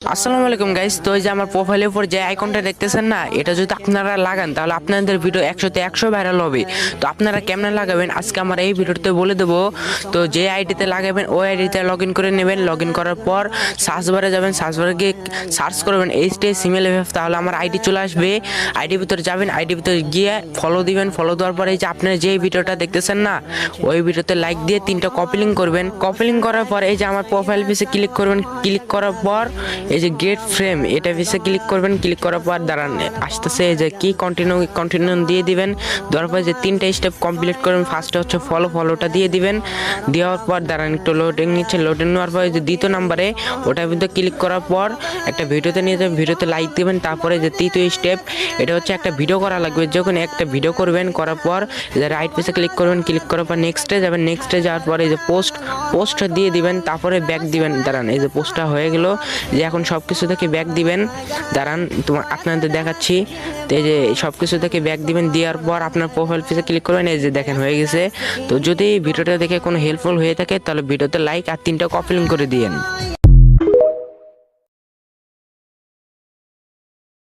আসসালামু আলাইকুম গাইস। তো এই যে আমার প্রোফাইলের উপর যে আইকনটা দেখতেছেন না, এটা যদি আপনারা লাগান তাহলে আপনাদের ভিডিও 100-তে 100 ভাইরাল হবে। তো আপনারা কেমনে লাগাবেন আজকে আমার এই ভিডিওতে বলে দেবো। তো যে আইডিতে লাগাবেন ওই আইডিতে লগ ইন করে নেবেন। লগ ইন করার পর সার্চ বারে যাবেন, সার্চ বারে গিয়ে সার্চ করবেন HTML, তাহলে আমার আইডি চলে আসবে। আইডির ভিতরে যাবেন, আইডির ভিতরে গিয়ে ফলো দিবেন। ফলো দেওয়ার পরে এই যে আপনারা যে ভিডিওটা দেখতেছেন না, ওই ভিডিওতে লাইক দিয়ে 3টা কপি লিঙ্ক করবেন। কপি লিঙ্ক করার পর এই যে আমার প্রোফাইল পিছে ক্লিক করবেন। ক্লিক করার পর এই যে গেট ফ্রেম এটা পিছে ক্লিক করবেন। ক্লিক করার পর দাঁড়ান আসতেছে এই যে কি কন্টিনিউ দিয়ে দিবেন। দেওয়ার পর যে 3টা স্টেপ কমপ্লিট করবেন। ফার্স্টে হচ্ছে ফলোটা দিয়ে দিবেন। দেওয়ার পর দাঁড়ান একটু লোডিং নিচ্ছে। লোডিং নেওয়ার পর যে দ্বিতীয় নাম্বারে ওটার ভিতরে ক্লিক করার পর একটা ভিডিওতে নিয়ে যাবেন, ভিডিওতে লাইক দিবেন। তারপরে যে তৃতীয় স্টেপ এটা হচ্ছে একটা ভিডিও করা লাগবে। যখন একটা ভিডিও করবেন করার পর রাইট পিছে ক্লিক করবেন। ক্লিক করার পর নেক্সটে যাবেন। নেক্সটে যাওয়ার পরে এই যে পোস্ট দিয়ে দিবেন। তারপরে ব্যাক দিবেন। দাঁড়ান এই যে পোস্টটা হয়ে গেল। যে এখন সব কিছু থেকে ব্যাক দিবেন। দাঁড়ান আপনাদের দেখাচ্ছি। তো এই যে সব কিছু থেকে ব্যাক দিবেন। দেওয়ার পর আপনার প্রোফাইল পিছে ক্লিক করবেন। এই যে দেখেন হয়ে গেছে। তো যদি ভিডিওটা দেখে কোনো হেল্পফুল হয়ে থাকে তাহলে ভিডিওতে লাইক আর 3টা কপি লিঙ্ক করে দিয়েন।